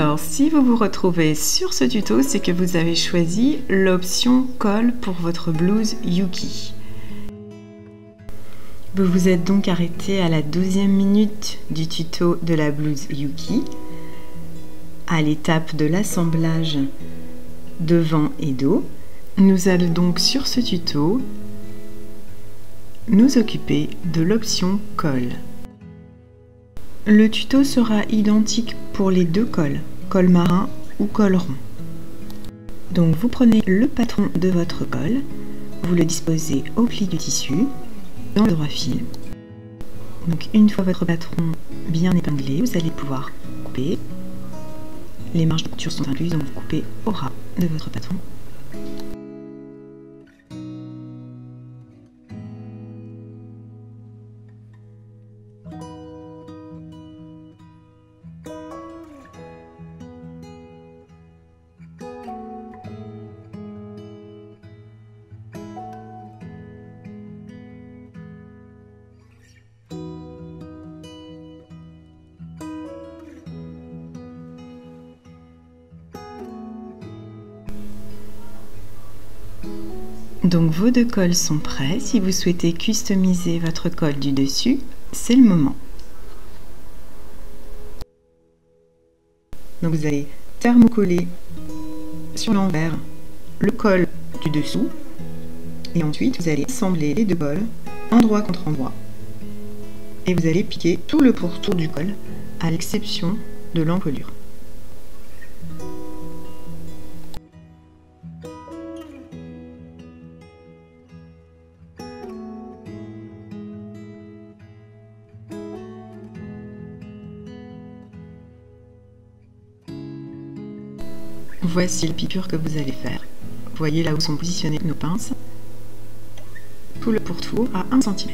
Alors, si vous vous retrouvez sur ce tuto, c'est que vous avez choisi l'option colle pour votre blouse Yuki. Vous vous êtes donc arrêté à la 12e minute du tuto de la blouse Yuki, à l'étape de l'assemblage devant et dos. Nous allons donc sur ce tuto nous occuper de l'option colle. Le tuto sera identique pour les deux cols, col marin ou col rond. Donc vous prenez le patron de votre col, vous le disposez au pli du tissu, dans le droit fil. Donc une fois votre patron bien épinglé, vous allez pouvoir couper. Les marges de couture sont incluses, donc vous coupez au ras de votre patron. Donc vos deux cols sont prêts. Si vous souhaitez customiser votre col du dessus, c'est le moment. Donc vous allez thermocoller sur l'envers le col du dessous et ensuite vous allez assembler les deux cols endroit contre endroit et vous allez piquer tout le pourtour du col à l'exception de l'encolure. Voici le piqûre que vous allez faire. Voyez là où sont positionnées nos pinces. Tout le pourtour à 1 cm.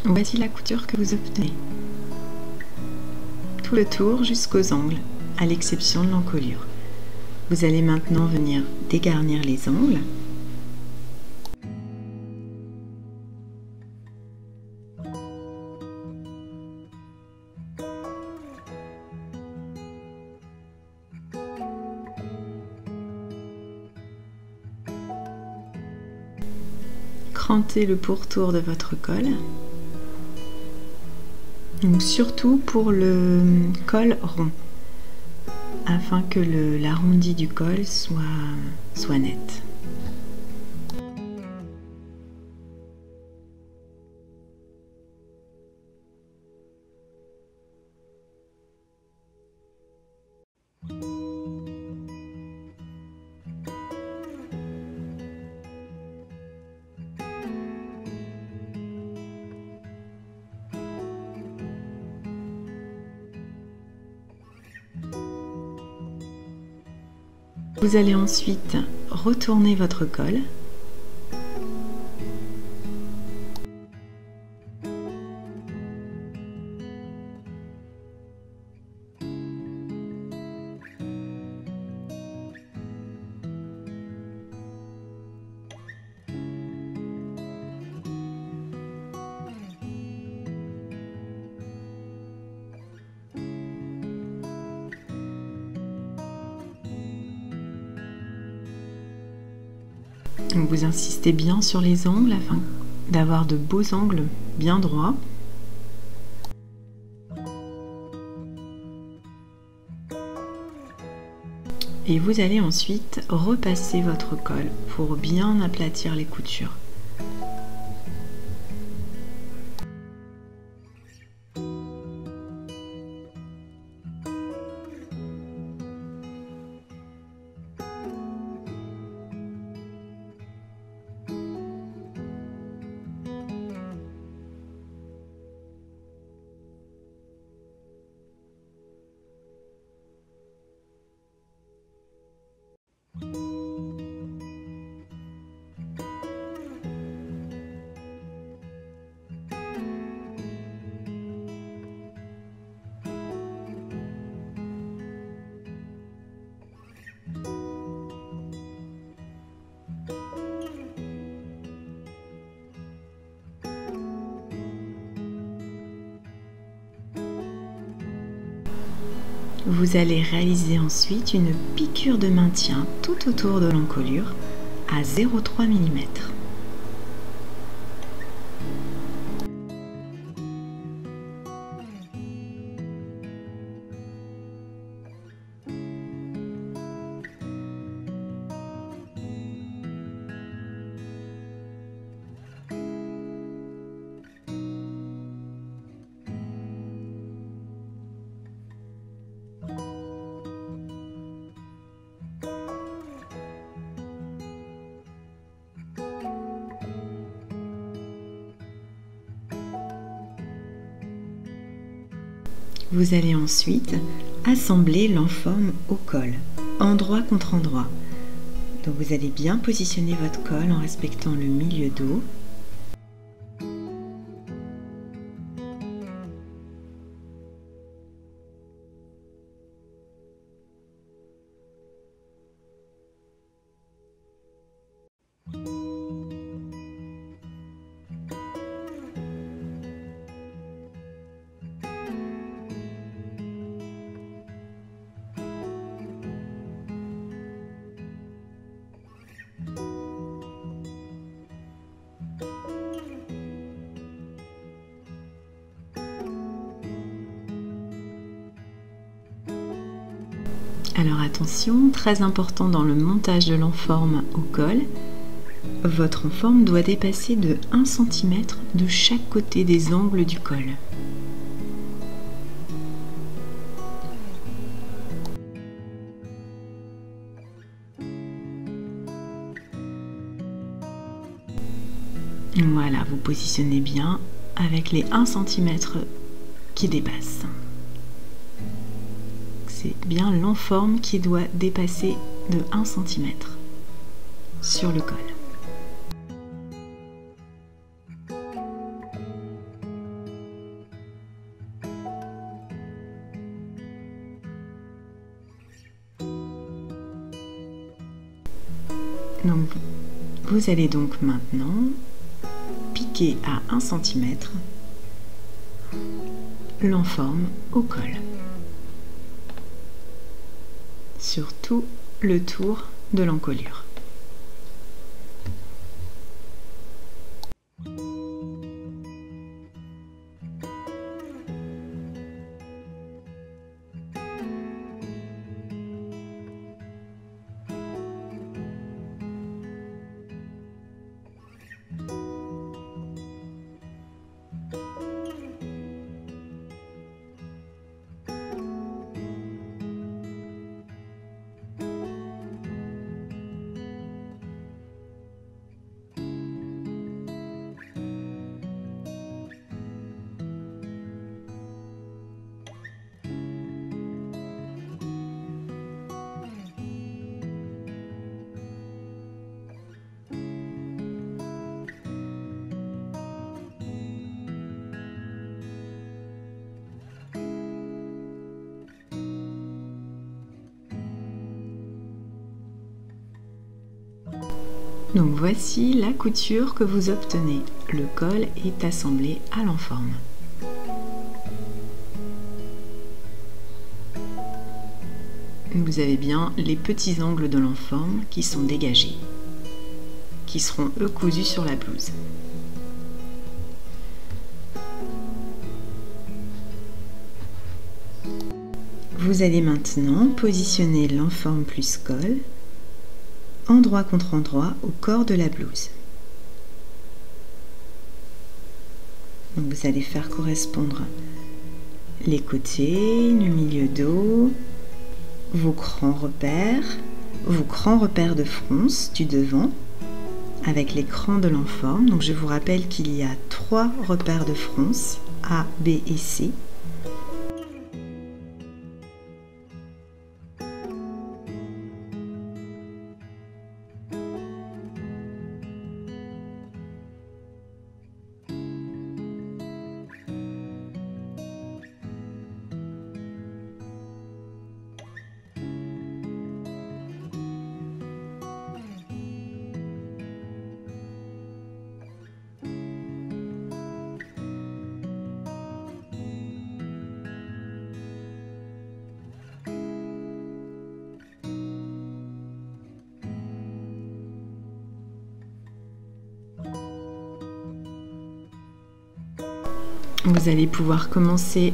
Voici la couture que vous obtenez. Tout le tour jusqu'aux angles, à l'exception de l'encolure. Vous allez maintenant venir dégarnir les angles. Crantez le pourtour de votre col. Donc surtout pour le col rond, afin que l'arrondi du col soit net. Vous allez ensuite retourner votre col Vous insistez bien sur les angles afin d'avoir de beaux angles bien droits. Et vous allez ensuite repasser votre colle pour bien aplatir les coutures. Vous allez réaliser ensuite une piqûre de maintien tout autour de l'encolure à 0,3 mm. Vous allez ensuite assembler l'enforme au col, endroit contre endroit. Donc vous allez bien positionner votre colle en respectant le milieu dos. Alors attention, très important dans le montage de l'enforme au col, votre enforme doit dépasser de 1 cm de chaque côté des angles du col. Voilà, vous positionnez bien avec les 1 cm qui dépassent. C'est bien l'enforme qui doit dépasser de 1 cm sur le col. Donc, vous allez donc maintenant piquer à 1 cm l'enforme au col, sur tout le tour de l'encolure. Donc voici la couture que vous obtenez. Le col est assemblé à l'enforme. Vous avez bien les petits angles de l'enforme qui sont dégagés. qui seront eux cousus sur la blouse. Vous allez maintenant positionner l'enforme plus col, endroit contre endroit au corps de la blouse. Donc vous allez faire correspondre les côtés, le milieu dos, vos grands repères de fronce du devant avec les crans de l'enforme. Donc je vous rappelle qu'il y a 3 repères de fronce, A, B et C. Vous allez pouvoir commencer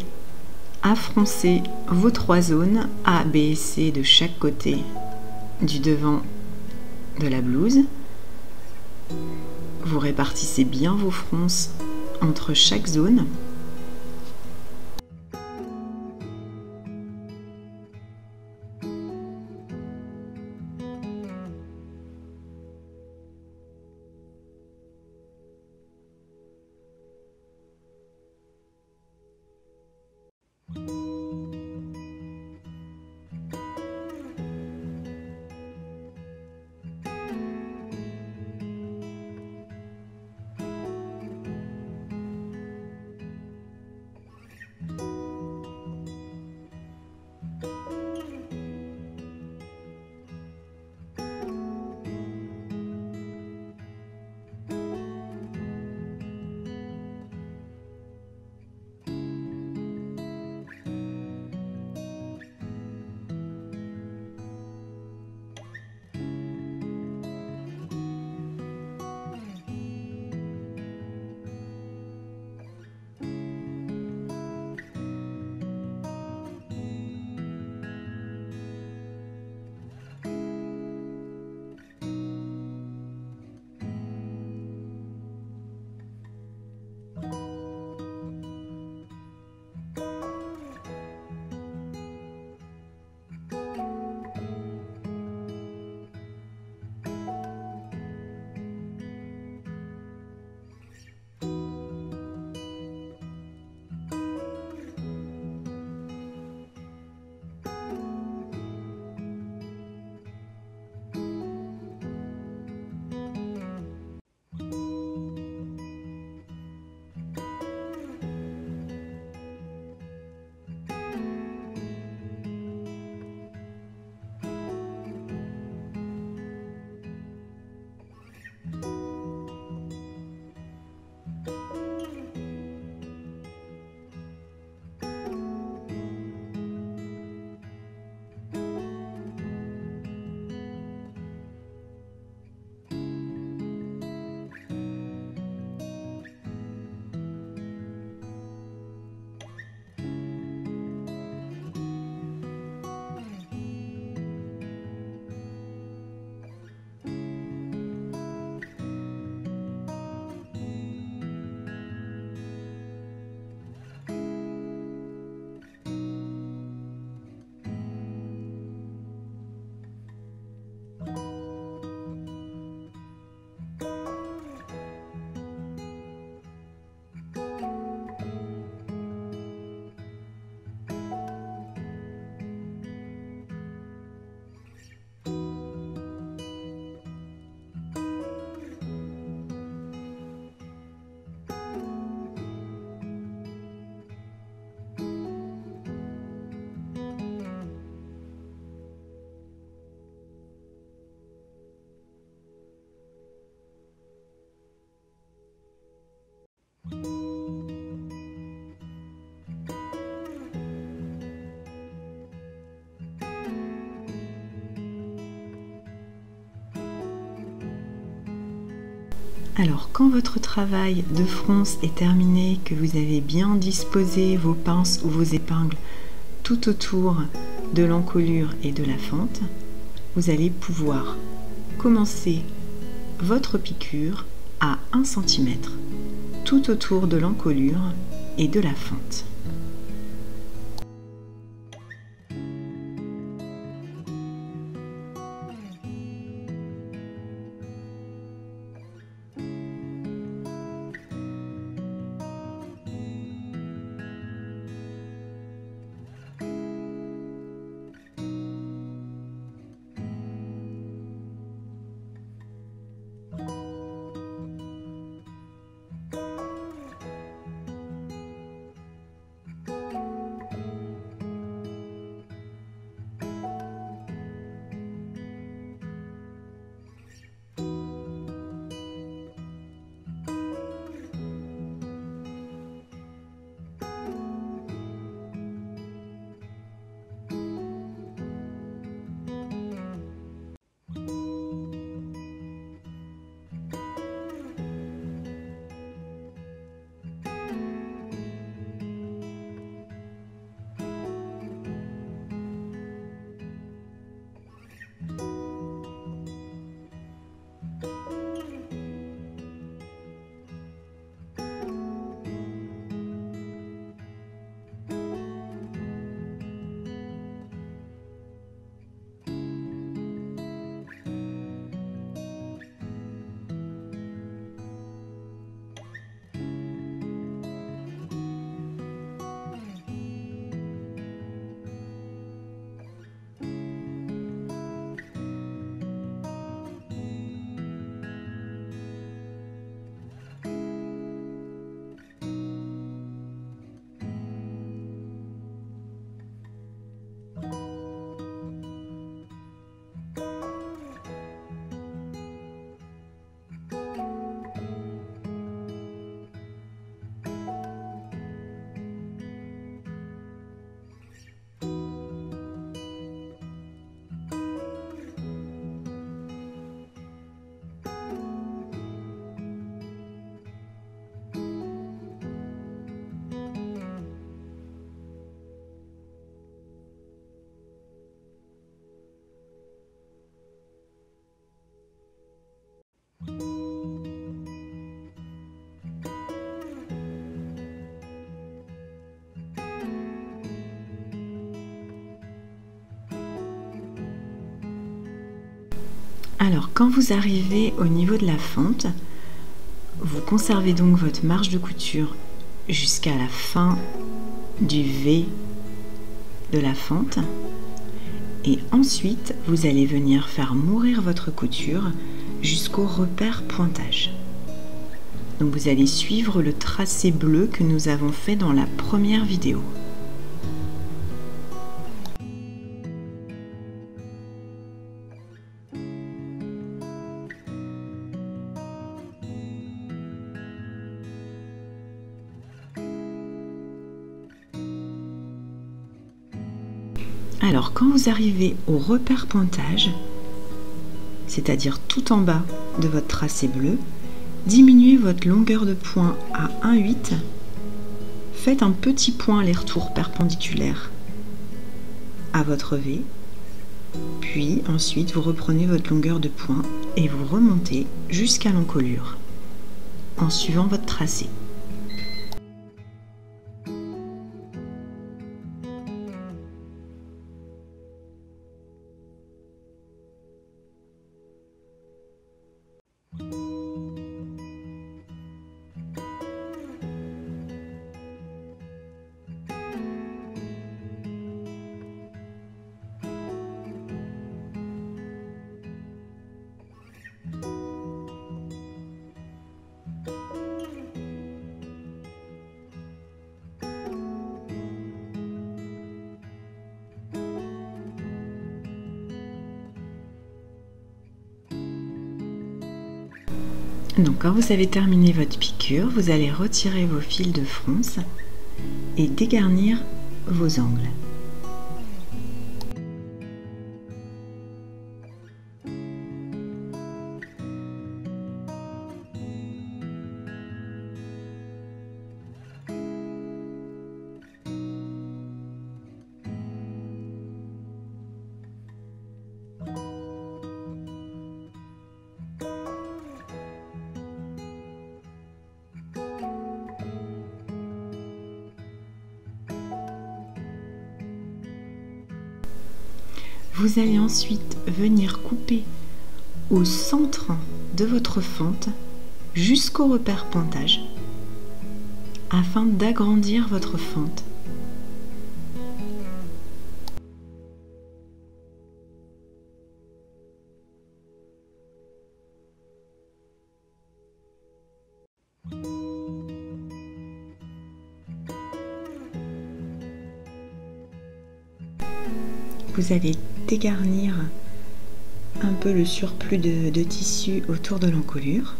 à froncer vos 3 zones A, B et C de chaque côté du devant de la blouse. Vous répartissez bien vos fronces entre chaque zone. Alors, quand votre travail de fronce est terminé, que vous avez bien disposé vos pinces ou vos épingles tout autour de l'encolure et de la fente, vous allez pouvoir commencer votre piqûre à 1 cm tout autour de l'encolure et de la fente. Alors, quand vous arrivez au niveau de la fente, vous conservez donc votre marge de couture jusqu'à la fin du V de la fente. Et ensuite, vous allez venir faire mourir votre couture jusqu'au repère pointage. Donc, vous allez suivre le tracé bleu que nous avons fait dans la première vidéo. Alors, quand vous arrivez au repère pointage, c'est-à-dire tout en bas de votre tracé bleu, diminuez votre longueur de point à 1,8. Faites un petit point aller-retour perpendiculaire à votre V, puis ensuite vous reprenez votre longueur de point et vous remontez jusqu'à l'encolure en suivant votre tracé. Donc quand vous avez terminé votre piqûre, vous allez retirer vos fils de fronce et dégarnir vos angles. Vous allez ensuite venir couper au centre de votre fente jusqu'au repère pointage afin d'agrandir votre fente. Vous allez dégarnir un peu le surplus de tissu autour de l'encolure.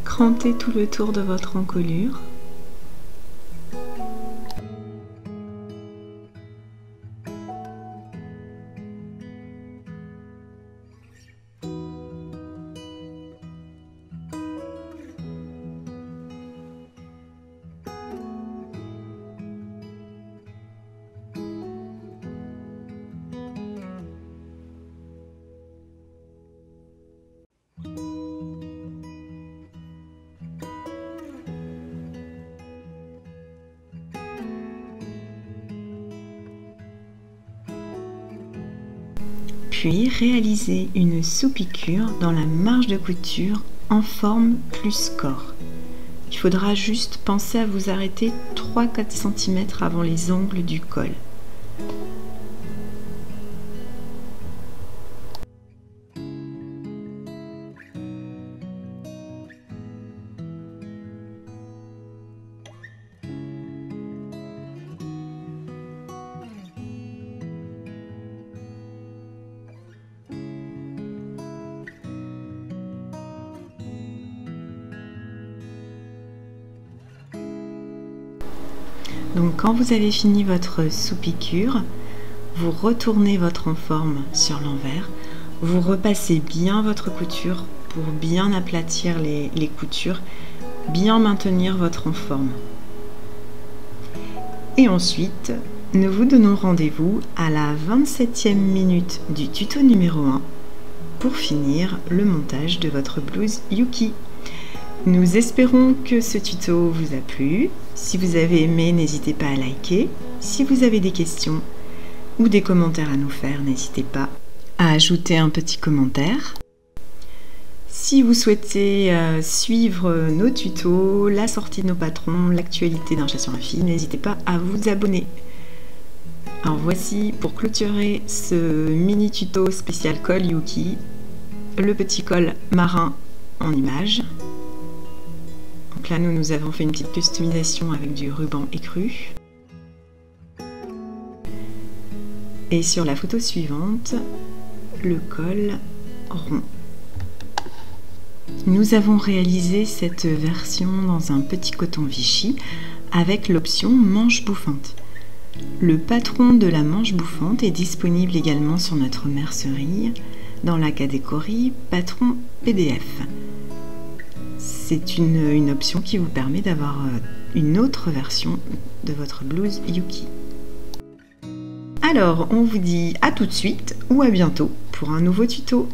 Crantez tout le tour de votre encolure. Puis réalisez une sous-piqûre dans la marge de couture en forme plus corps. Il faudra juste penser à vous arrêter 3-4 cm avant les angles du col. Donc quand vous avez fini votre sous-piqûre, vous retournez votre en-forme sur l'envers, vous repassez bien votre couture pour bien aplatir les coutures, bien maintenir votre en-forme. Et ensuite, nous vous donnons rendez-vous à la 27e minute du tuto numéro 1 pour finir le montage de votre blouse Yuki. Nous espérons que ce tuto vous a plu. Si vous avez aimé, n'hésitez pas à liker. Si vous avez des questions ou des commentaires à nous faire, n'hésitez pas à ajouter un petit commentaire. Si vous souhaitez suivre nos tutos, la sortie de nos patrons, l'actualité d'un chat sur un fil, n'hésitez pas à vous abonner. Alors voici, pour clôturer ce mini tuto spécial col Yuki, le petit col marin en image. Donc là, nous avons fait une petite customisation avec du ruban écru. Et sur la photo suivante, le col rond. Nous avons réalisé cette version dans un petit coton Vichy avec l'option manche bouffante. Le patron de la manche bouffante est disponible également sur notre mercerie dans la catégorie patron PDF. C'est une option qui vous permet d'avoir une autre version de votre blouse Yuki. Alors, on vous dit à tout de suite ou à bientôt pour un nouveau tuto.